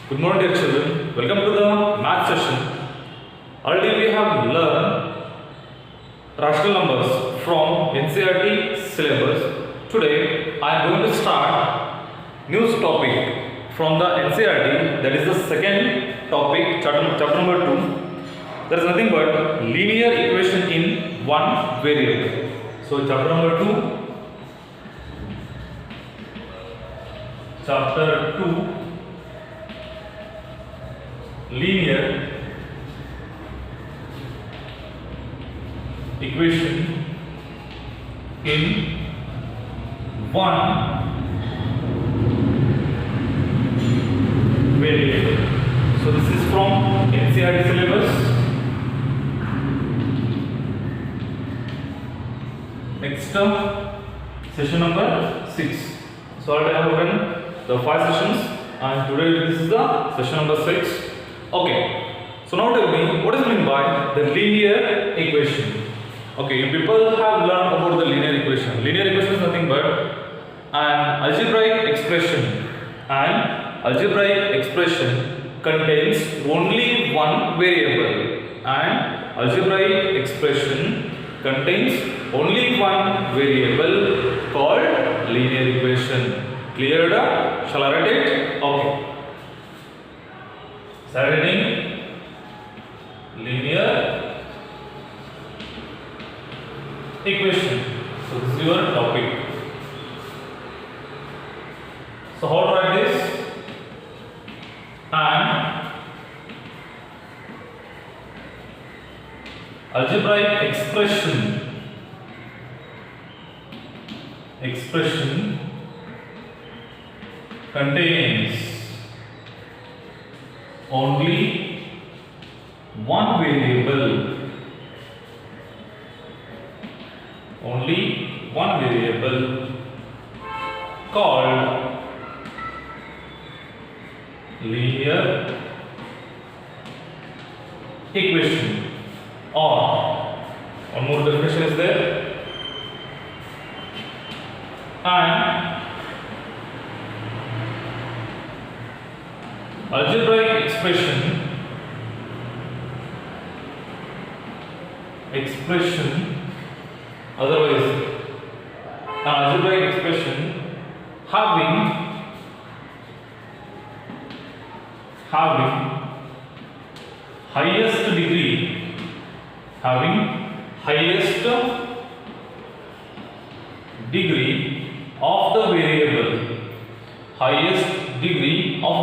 Good morning, dear children. Welcome to the math session. Already we have learned rational numbers from NCERT syllabus. Today I am going to start new topic from the NCERT. That is the second topic, chapter number 2. There is nothing but linear equation in one variable. So chapter number 2. Chapter 2, linear equation in one variable. So this is from NCERT syllabus. Next session number 6. So already I have done the 5 sessions and today this is the session number 6. Okay, so now tell me what is meant by the linear equation. Okay, you people have learned about the linear equation. Linear equation is nothing but an algebraic expression, and algebraic expression contains only one variable, and algebraic expression contains only one variable called linear equation. Cleared? Shall I write it? Okay. Start writing linear equation. So this is your topic. So how to write this? And algebraic expression contains only one variable, called linear equation, or one more definition is there, and algebraic expression otherwise an algebraic expression having highest degree of the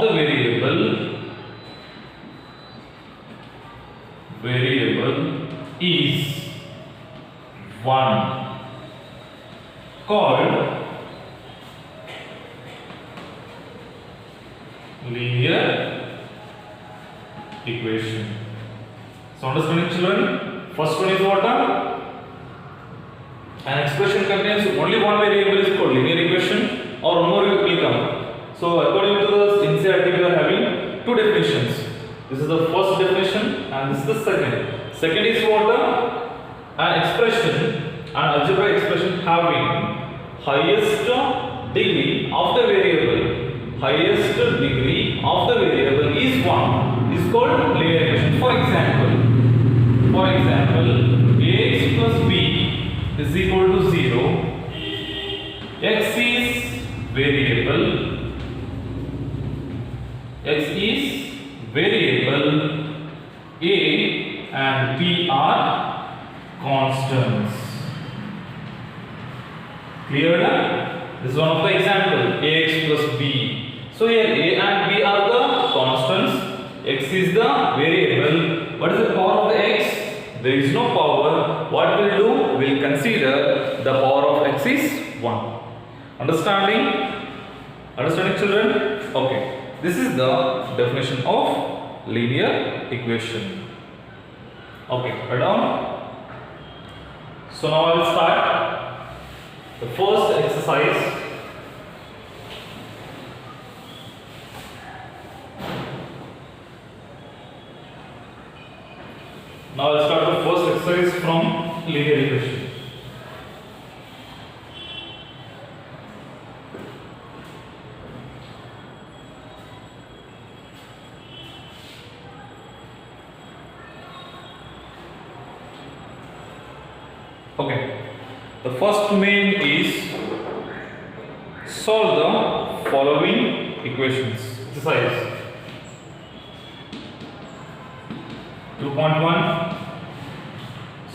variable, is 1, called linear equation. So understanding, children? First one is what? An expression contains only one variable is called linear equation, or one more will come. So according to the NCERT we are having two definitions. This is the first definition and this is the second. Second is what? An expression, an algebraic expression having highest degree of the variable, is 1, is called linear equation. For example, ax plus b is equal to 0. X is variable, a and b are constants. Clear? This is one of the example, ax plus b. So here a and b are the constants, x is the variable. What is the power of the x? There is no power. What we'll do? We'll consider the power of x is 1. Understanding, children? Okay. This is the definition of linear equation. Okay, write down. So now I will start the first exercise. Now I will start the first exercise from linear equation. The first main is solve the following equations. Exercise 2.1.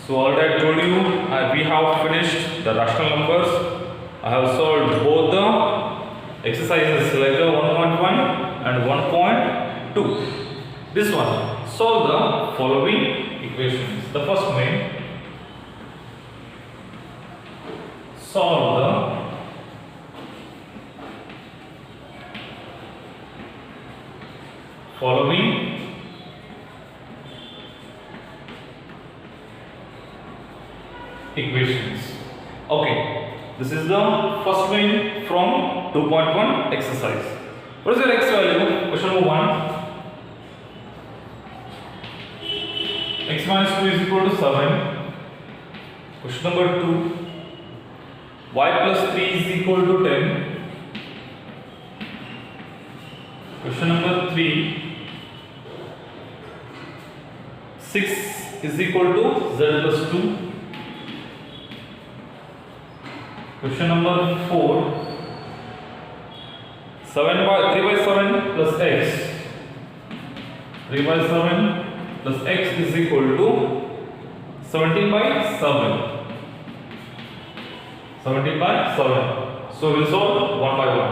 So already I told you we have finished the rational numbers. I have solved both the exercises like the 1.1 and 1.2. This one, solve the following equations. The first main, solve the following equations. Okay, this is the first main from 2.1 exercise. What is your x value? Question number 1. X minus 2 is equal to 7. Question number 2. Y plus 3 is equal to 10. Question number 3. 6 is equal to z plus 2. Question number 4. 3 by 7 plus x. 3 by 7 plus x is equal to 17 by 7. 17 by 7. So we'll solve one by one.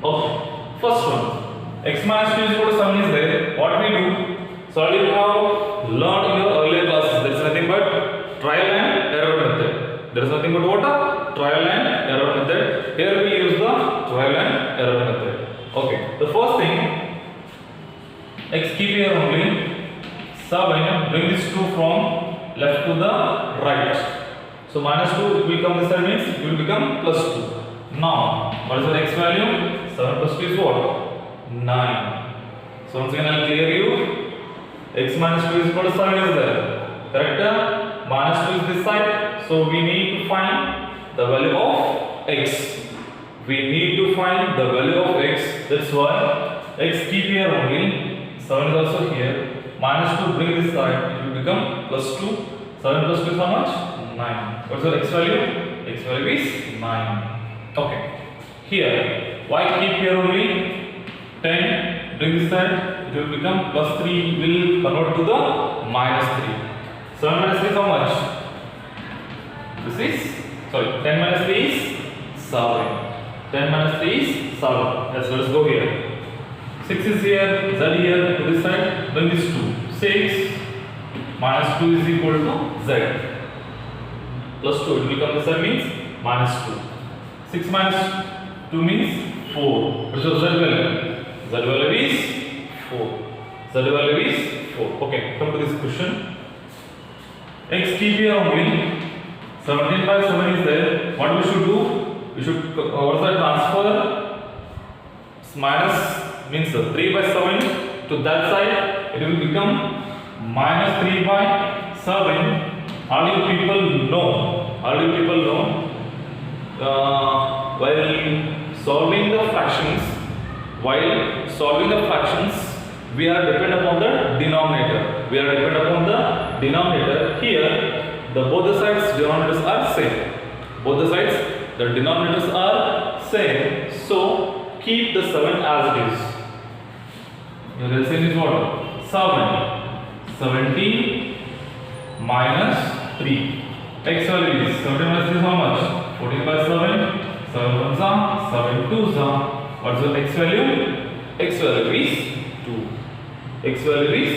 Okay. First one. X minus 2 is equal to 7 is there. What we do? So already you have learned in your earlier classes. There is nothing but trial and error method. There is nothing but what? Trial and error method. Here we use the trial and error method. Okay. The first thing, x keep here only. 7. Bring this 2 from left to the right. So minus 2 it will come this side, means it will become plus 2. Now what is the x value? 7 plus 2 is what? 9. So once again I will clear you. X minus 2 is equal to 7 is there. Correct? Minus 2 is this side. So we need to find the value of x. We need to find the value of x. That's why x keep here only. 7 is also here. Minus 2 bring this side. It will become plus 2. 7 plus 2 is how much? 9. What's your x value? X value is 9. Okay. Here, y keep here only. 10. Bring this side. It will become plus 3. Will convert to the minus 3. 7 minus 3 is how much? This is, sorry, 10 minus 3 is 7. 10 minus 3 is 7. Yes, let's go here. 6 is here, z here, to this side, then this 2. 6 minus 2 is equal to z. Plus 2, it will become this side means minus 2. 6 minus 2 means 4. What is your z value? Z value is 4. Z value is 4. Okay, come to this question. X keep here only. 17 by 7 is there. What we should do? We should also transfer minus means 3 by 7 to that side. It will become minus 3 by 7. All you people know. While solving the fractions, we are dependent upon the denominator. Here, both the sides denominators are same. Both the sides, the denominators are same. So keep the 7 as it is. Your LCM is what? 7. 17 minus 3. X value is 17 minus 3 is how much? 14 by 7. 7 ones are 7 twos are. What's the x value? X value is 2. X value is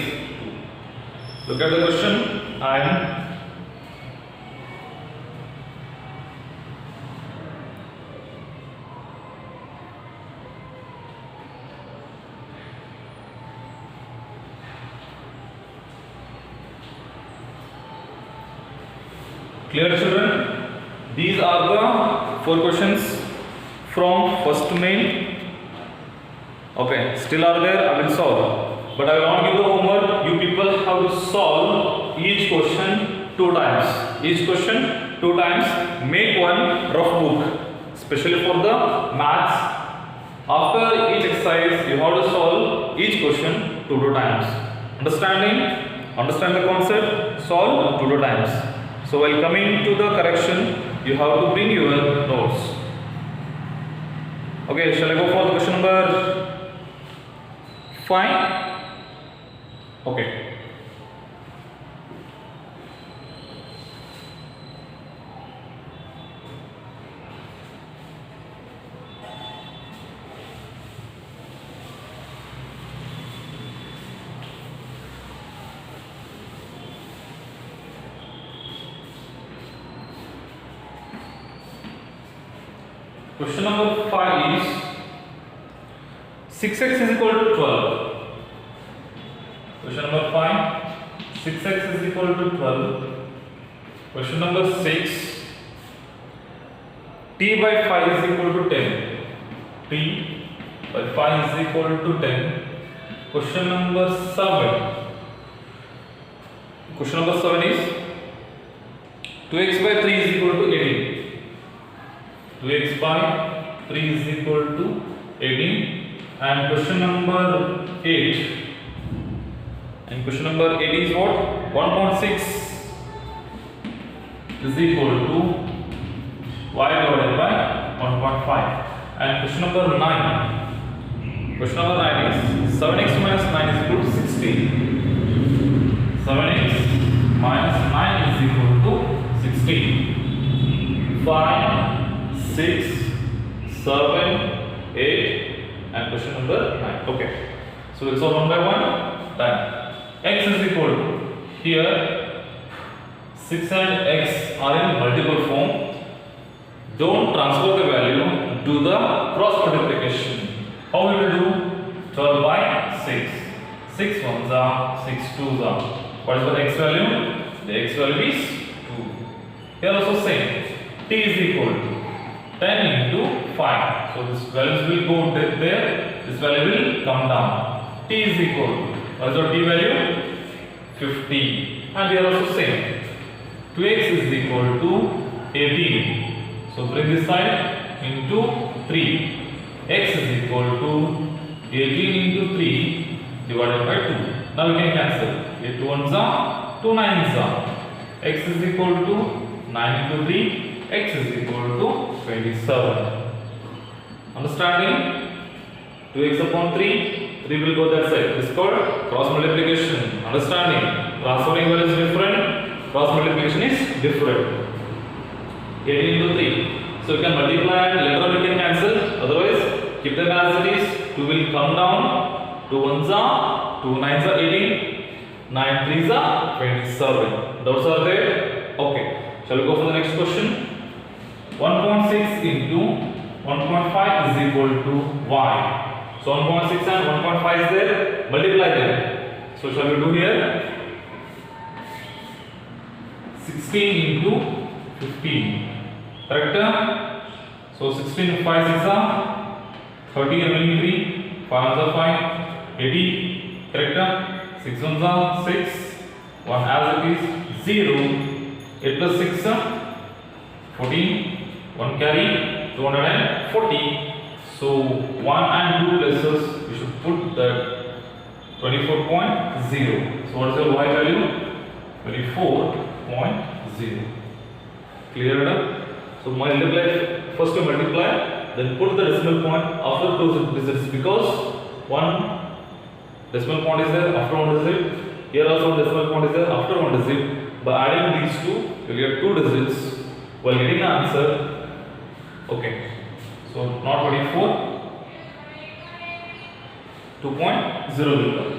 2. Look at the question and clear, children? These are the 4 questions from first main. Okay, still are there, I will solve. But I will not give the homework. You people have to solve each question 2 times. Make one rough book, especially for the maths. After each exercise, you have to solve each question 2 times. Understand the concept? Solve 2 times. So while coming to the correction, you have to bring your notes. Okay, shall I go for the question number 5? Okay. Question number 5 is 6x is equal to 12. Question number 5, 6x is equal to 12. Question number 6, t by 5 is equal to 10. T by 5 is equal to 10. Question number 7. Question number 7 is 2x by 3 is equal to 18. 2x by 3 is equal to 18. And question number 8. And question number 8 is what? 1.6 is equal to y divided by 1.5. And question number 9. Question number 9 is 7x minus 9 is equal to 16. 7x minus 9 is equal to 16. 5, 6, 7, 8. And question number 9. Okay. So it's all one by one. Done. X is equal to, here 6 and x are in multiple form. Don't transfer the value, do the cross multiplication. How we will do? 12 by 6. 6 ones are 6 twos are. What is the x value? The x value is 2. Here also same. T is equal to 10 into 5. So this values will go there. This value will come down. T is equal to, what is our t value? 50. And here also same. 2x is equal to 18. So bring this side into 3. X is equal to 18 into 3 divided by 2. Now we can cancel. 8 1s are 2 9s are. X is equal to 9 into 3. X is equal to 27. Understanding? 2x upon 3, 3 will go that side. This is called cross multiplication. Understanding? Transferring value is different, cross multiplication is different. 18 into 3. So you can multiply and later on you can cancel. Otherwise, keep them as it is. 2 will come down. 2 1s are, 2 9s are 18. 9 3s are 27. Those are there. Okay. Shall we go for the next question? 1.6 into 1.5 is equal to y. So 1.6 and 1.5 is there. Multiply them. So shall we do here? 16 into 15. Correct? So 16 into 5 6 are 30 remaining 3. 5 are 5. 80. Correct? 6 ones are 6. 1 as it is 0. 8 plus 6 14. 1 carry 240. So 1 and 2 places we should put that 24.0. So what is the y value? 24.0. Clear enough? So multiply, first you multiply, then put the decimal point after two digits, because one decimal point is there after one digit. Here also decimal point is there after one digit. By adding these two, you will get two digits while getting the answer. Okay. So not 24, 2.0 will come.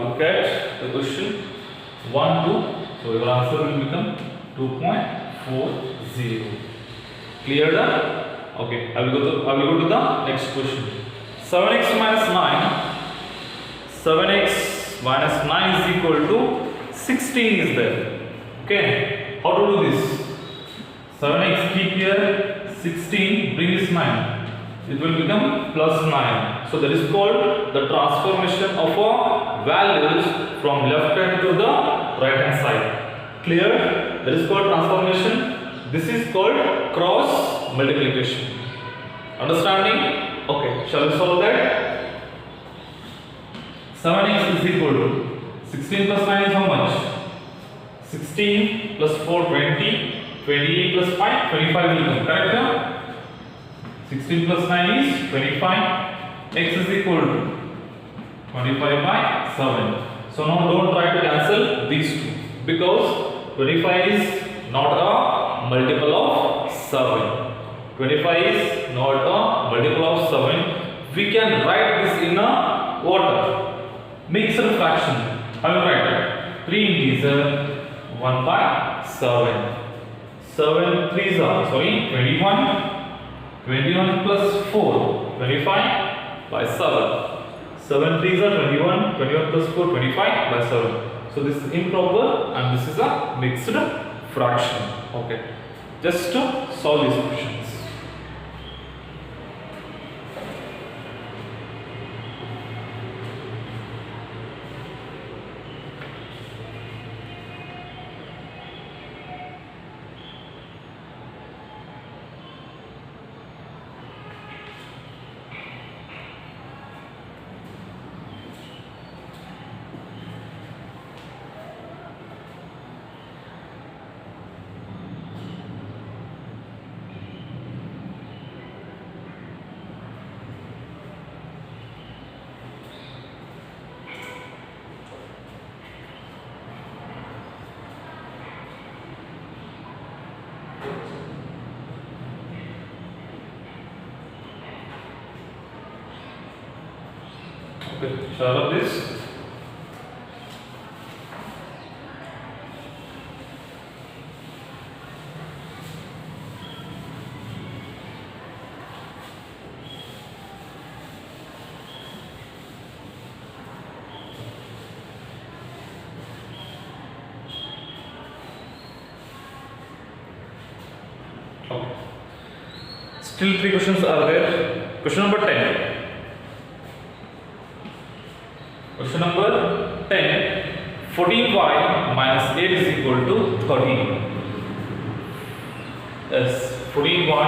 Look at the question 1, 2. So your answer will become 2.40. Clear that? Okay. I will go to the next question. 7x minus 9. 7x minus 9 is equal to 16 is there. Okay. How to do this? 7x keep here, 16 bring this 9. It will become plus 9. So that is called the transformation of a values from left hand to the right hand side. Clear? That is called transformation. This is called cross multiplication. Understanding? Okay. Shall we solve that? 7x is equal to 16 plus 9 is how much? 16 plus 4 20, 28 plus 5 25 will come, correct? 16 plus 9 is 25. X is equal to 25 by 7. So now don't try to cancel these two because 25 is not a multiple of 7. 25 is not a multiple of 7. We can write this in a what? Mixed fraction. How will write it? 3 integer 1 by 7. 7 3s are 21. 21 plus 4 25 by 7. 7 3s are 21. 21 plus 4 25 by 7. So this is improper and this is a mixed fraction. Okay. Just to solve these questions. Okay, shall I have this? Okay. Still 3 questions are there. Question number 10. Question number 10. 14y minus 8 is equal to 13. Yes, 14y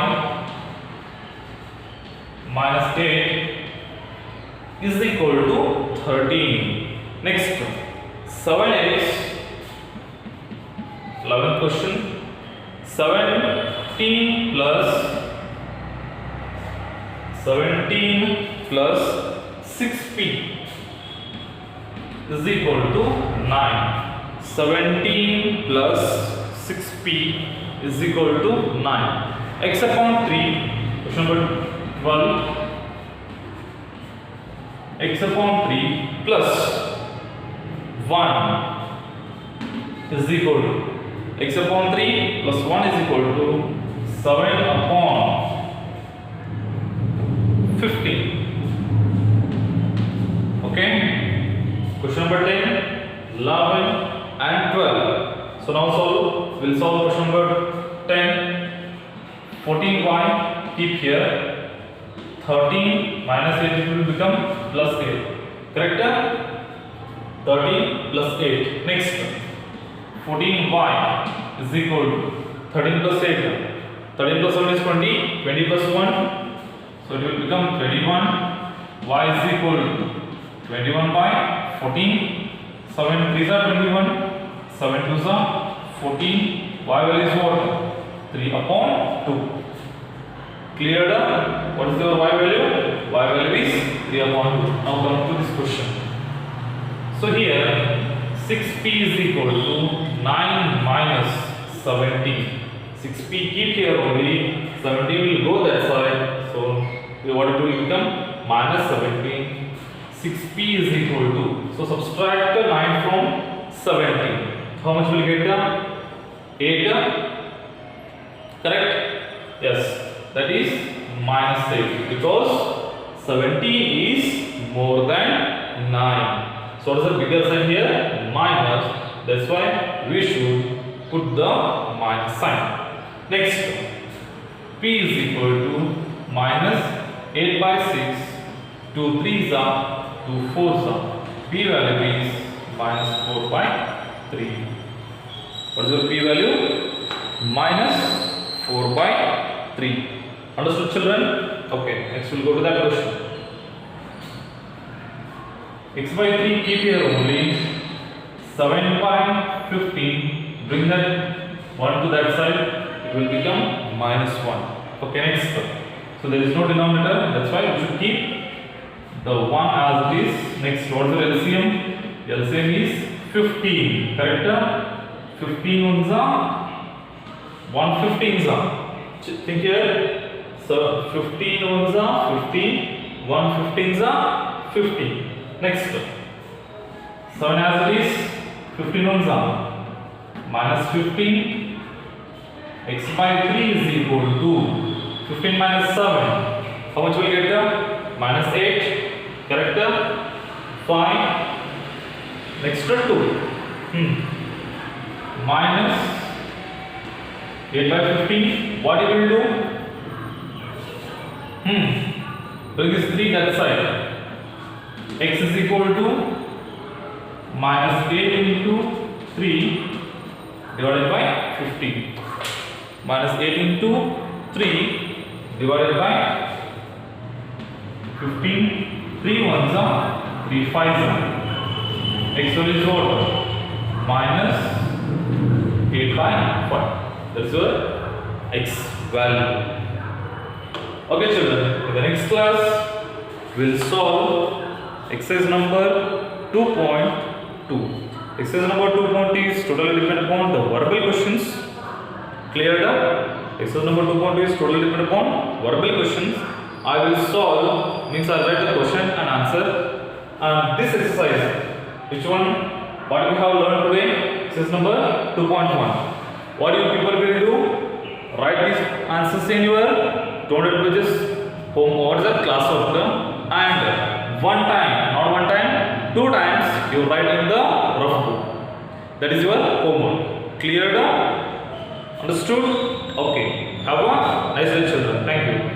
minus 8 is equal to 13. Next, 7x, 11th question. 17 plus 6p is equal to 9. 17 plus 6p is equal to 9. X upon 3, question number 12. X upon 3 plus 1 is equal to x upon 3 plus 1 is equal to 7 upon 15. Okay. Question number 10, 11 and 12. So now solve. We'll solve question number 10. 14y keep here. 13 minus 8 will become plus 8. Correct? 13 plus 8. Next, 14y is equal to 13 plus 8. 13 plus 1 is 20. 20 plus 1. So it will become 21. Y is equal to 21 by 14. 7 3s are 21. 7 2s are 14. Y value is what? 3 upon 2. Cleared up? What is your y value? Y value is 3 upon 2. Now come to this question. So here 6p is equal to 9 minus 17. 6p keep here only. 17 will go that side. So what it will become? Minus 17. 6p is equal to, so subtract the 9 from 17. How much will you get? 8. Correct? Yes, that is minus 8 because 17 is more than 9. So what is the bigger sign here? Minus. That's why we should put the minus sign. Next, p is equal to minus 8 by 6. 2 3s are 2 4s are. P value is minus 4 by 3. What is your p value? Minus 4 by 3. Understood, children? Okay, next we'll go to that question. X by 3 keep here only. 7 by 15 bring that 1 to that side, it will become minus 1. Okay, next. So there is no denominator, that's why we should keep the 1 as it is. Next, what is the LCM? LCM is 15, correct? 15 ones are 115s are. Think here. So 15 ones are 15, 115s are 50. Next, 7 as it is, 15 ones are minus 15. X by 3 is equal to 15 minus 7. How much will get there? Minus 8. Correct? 5. Next 2. Minus 8 by 15. What you will do? Bring this 3 that side. X is equal to minus 8 into 3 divided by 15. Minus 8 into 3 divided by 15. 3 ones are 3 5s are. X is what? Minus 8 by 5. That's your X value. Okay children, in the next class we'll solve exercise number 2.2. Exercise number 2.2 is totally dependent upon the verbal questions. Cleared up? Exercise number 2.2 is totally dependent upon verbal questions. I will solve, means I will write the question and answer. And this exercise, which one? What we have learned today? Exercise number 2.1. What you people will do? Write these answers in your 200 pages homework, class work, and one time, not one time, 2 times you write in the rough book. That is your homework. Cleared up? Understood? Okay. Have a nice day, children. Thank you.